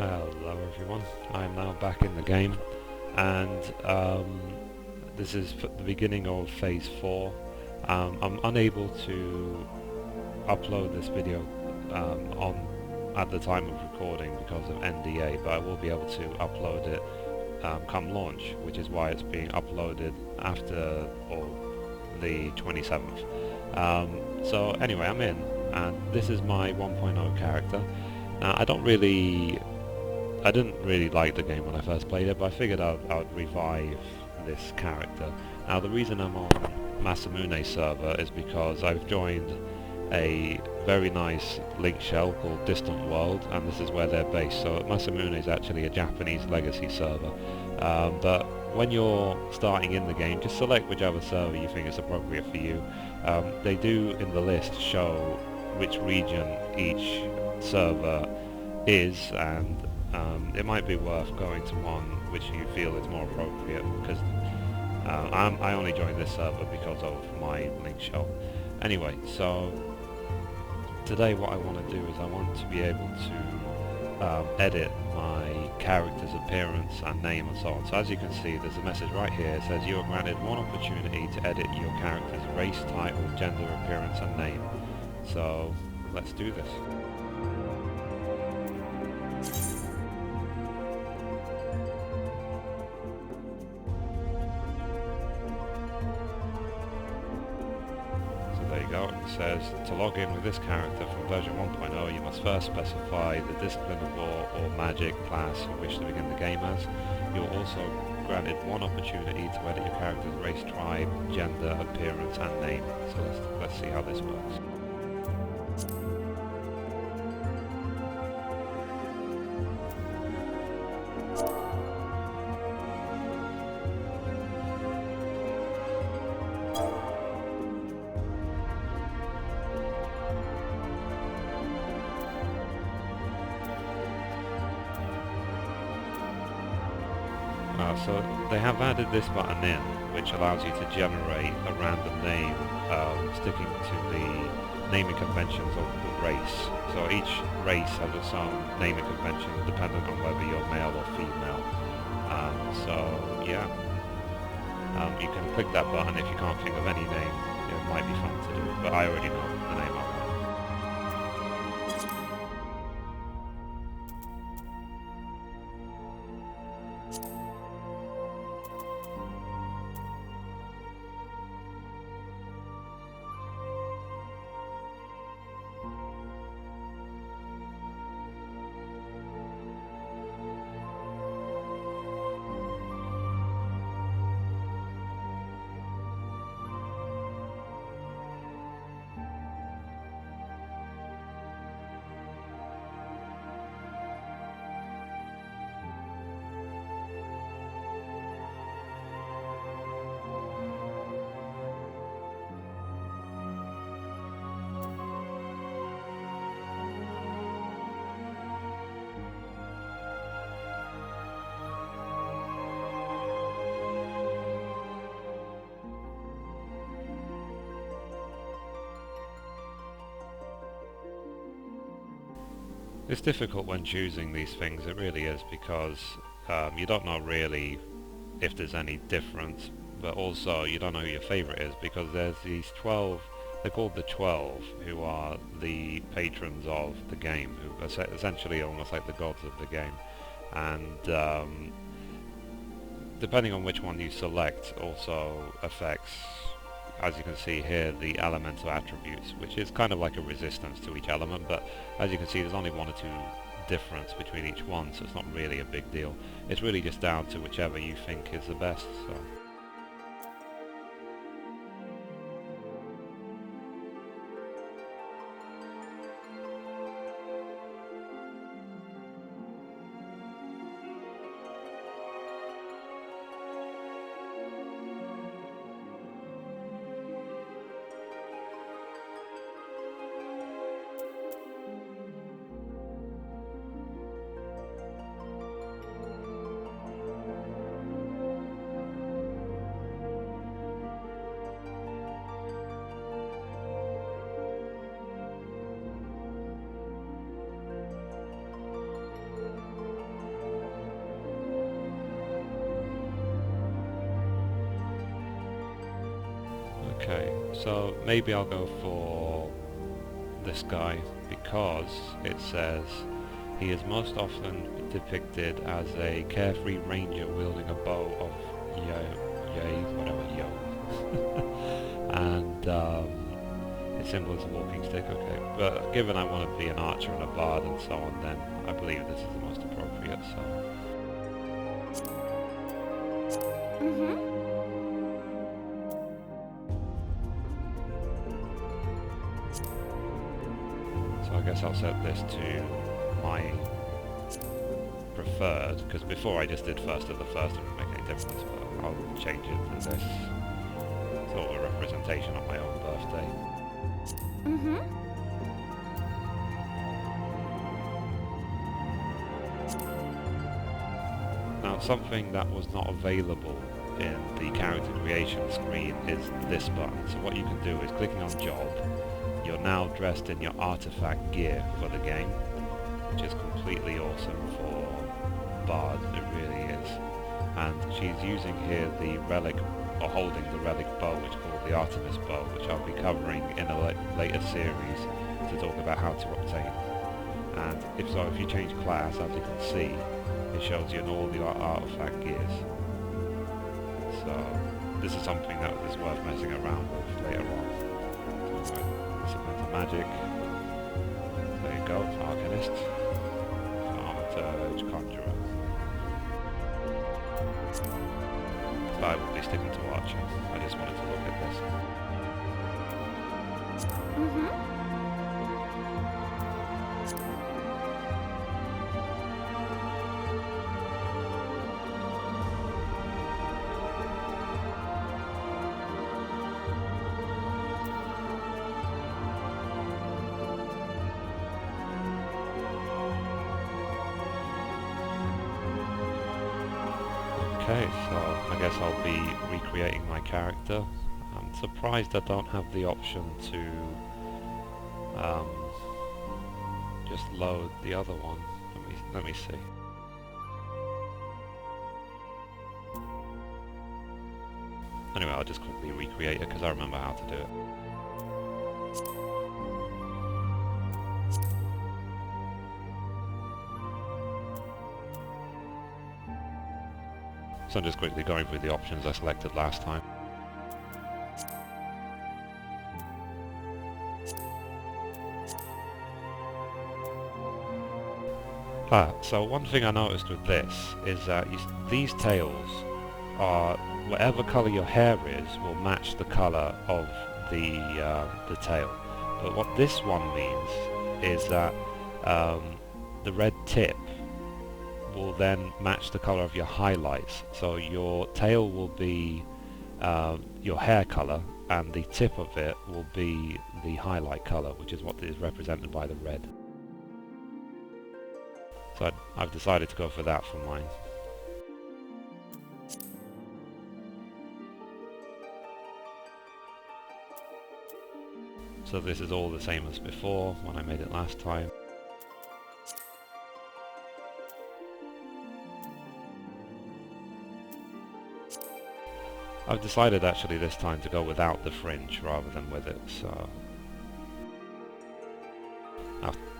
Hello everyone, I am now back in the game, and this is the beginning of phase 4. I'm unable to upload this video at the time of recording because of NDA, but I will be able to upload it come launch, which is why it's being uploaded after the 27th. So anyway, I'm in, and this is my 1.0 character. Now I didn't really like the game when I first played it, but I figured I'd revive this character. Now the reason I'm on Masamune's server is because I've joined a very nice link shell called Distant World, and this is where they're based. So Masamune is actually a Japanese legacy server, but when you're starting in the game, just select whichever server you think is appropriate for you. They do in the list show which region each server is, and it might be worth going to one which you feel is more appropriate, because I only joined this server because of my link shell. Anyway, so today what I want to do is I want to be able to edit my character's appearance and name and so on. So as you can see, there's a message right here. It says you are granted one opportunity to edit your character's race, title, gender, appearance and name. So let's do this. There you go. It says to log in with this character from version 1.0 you must first specify the discipline of war or magic class you wish to begin the game as. You're also granted one opportunity to edit your character's race, tribe, gender, appearance and name. So let's see how this works. So they have added this button in, which allows you to generate a random name sticking to the naming conventions of the race. So each race has its own naming convention dependent on whether you're male or female. So yeah, you can click that button if you can't think of any name. It might be fun to do, but I already know the name I want. It's difficult when choosing these things, it really is, because you don't know really if there's any difference, but also you don't know who your favourite is, because there's these 12, they're called the 12, who are the patrons of the game, who are essentially almost like the gods of the game, and depending on which one you select also affects, as you can see here, the elemental attributes, which is kind of like a resistance to each element, but as you can see there's only one or two difference between each one, so it's not really a big deal. It's really just down to whichever you think is the best. So Okay, so maybe I'll go for this guy because it says he is most often depicted as a carefree ranger wielding a bow of and his symbol is a walking stick. Okay, but given I want to be an archer and a bard and so on, then I believe this is the most appropriate. So I guess I'll set this to my preferred, because before I just did first of the first, it wouldn't make any difference, but I'll change it to this sort of a representation of my own birthday. Now, something that was not available in the character creation screen is this button. So what you can do is clicking on job, you're now dressed in your artifact gear for the game, which is completely awesome for Bard, it really is. And she's using here the relic, or holding the relic bow, which is called the Artemis bow, which I'll be covering in a later series to talk about how to obtain. And if you change class, as you can see, it shows you in all the artifact gears. So this is something that is worth messing around with later on. So discipline to magic. There you go, Arcanist. Thaumaturge, Conjurer. But I will be sticking to Archer. I just wanted to look at this. Okay, so I guess I'll be recreating my character. I'm surprised I don't have the option to just load the other one. Let me see. Anyway, I'll just quickly recreate it because I remember how to do it. So I'm just quickly going through the options I selected last time. So one thing I noticed with this is that these tails are, whatever colour your hair is, will match the colour of the tail. But what this one means is that the red tip will then match the colour of your highlights. So your tail will be your hair colour, and the tip of it will be the highlight colour, which is what is represented by the red. So I've decided to go for that for mine. So this is all the same as before when I made it last time. I've decided actually this time to go without the fringe rather than with it, so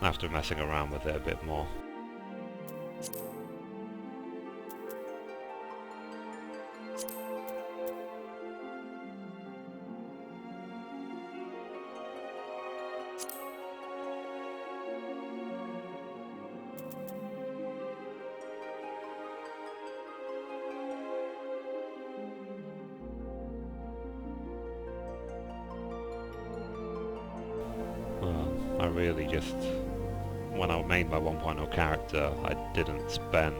after messing around with it a bit more. I really just, when I made my 1.0 character, I didn't spend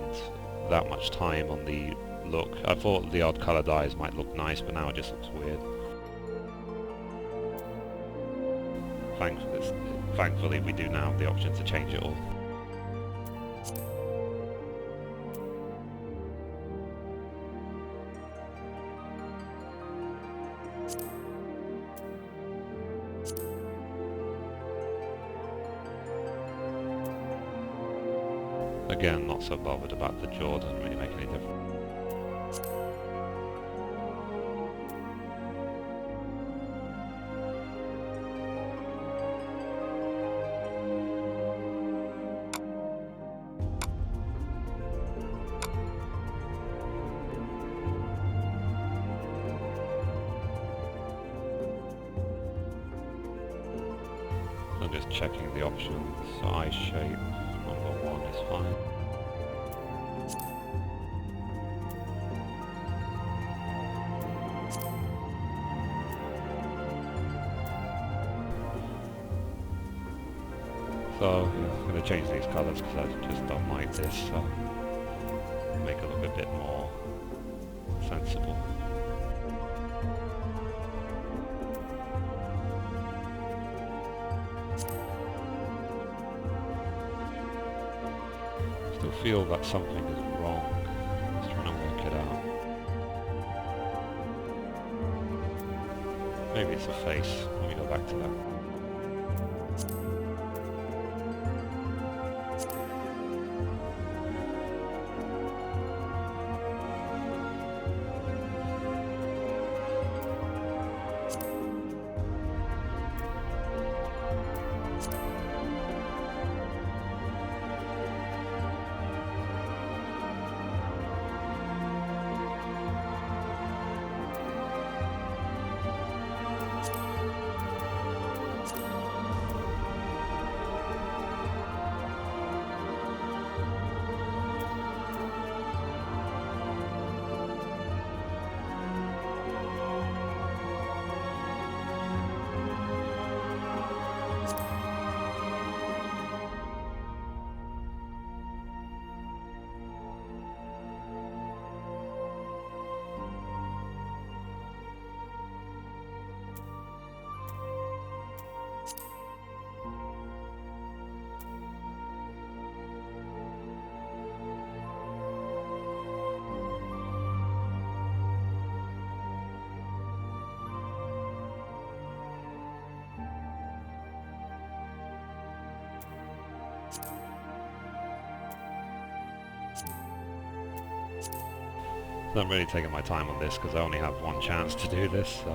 that much time on the look. I thought the odd colour dyes might look nice, but now it just looks weird. Thankfully we do now have the option to change it all. Again, not so bothered about the jaw, doesn't really make any difference. checking the options. So eye shape number 1 is fine. So I'm going to change these colours because I just don't like this, so make it look a bit more sensible. Still feel that something is wrong. Just trying to work it out. Maybe it's a face. Let me go back to that. I'm not really taking my time on this because I only have one chance to do this. So,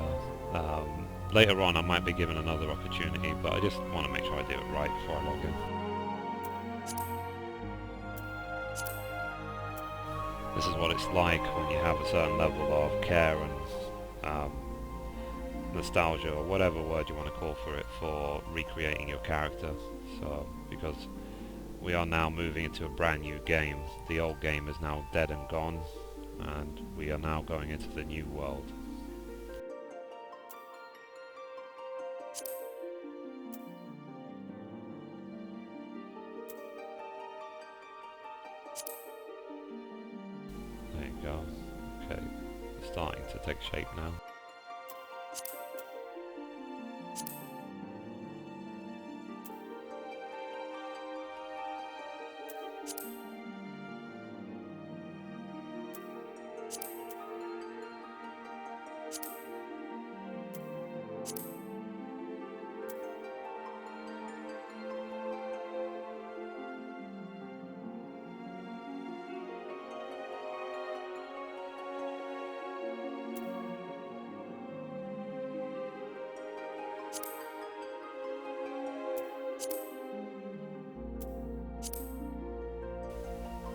later on I might be given another opportunity, but I just want to make sure I do it right before I log in. This is what it's like when you have a certain level of care and nostalgia, or whatever word you want to call for it, for recreating your character. So, because we are now moving into a brand new game, the old game is now dead and gone, and we are now going into the new world. There you go. Okay, it's starting to take shape now.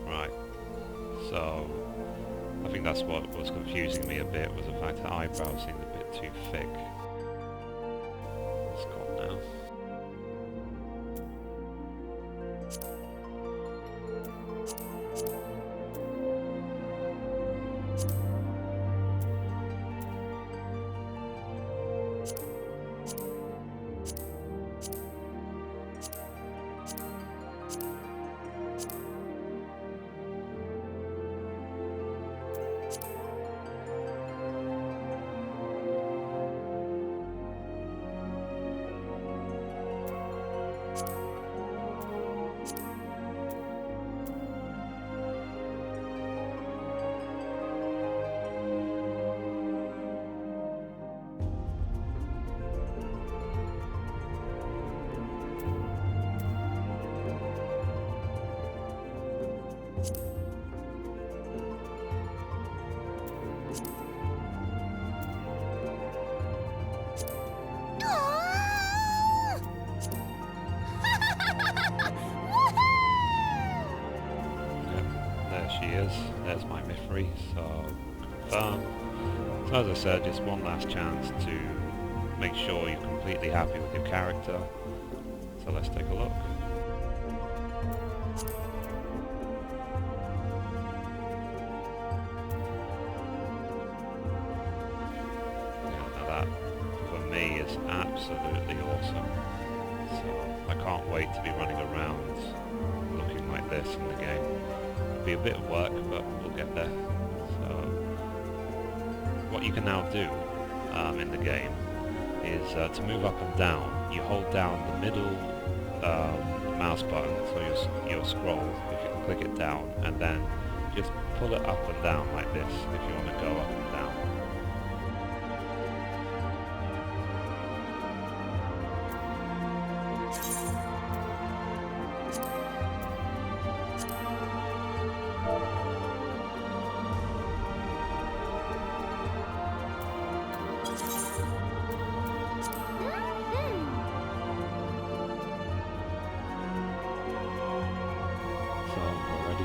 Right, so I think that's what was confusing me a bit, was the fact that eyebrows seemed a bit too thick. It's gone now. She is. There's my Mithrie, so confirm. So as I said, just one last chance to make sure you're completely happy with your character. So let's take a look. That, for me, is absolutely awesome. So I can't wait to be running around looking like this in the game. It'll be a bit of work, but we'll get there. So what you can now do in the game is to move up and down. You hold down the middle mouse button, so your scroll, if you can click it down, and then just pull it up and down like this if you want to go up and down.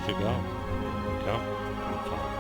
To go. Go. Have fun.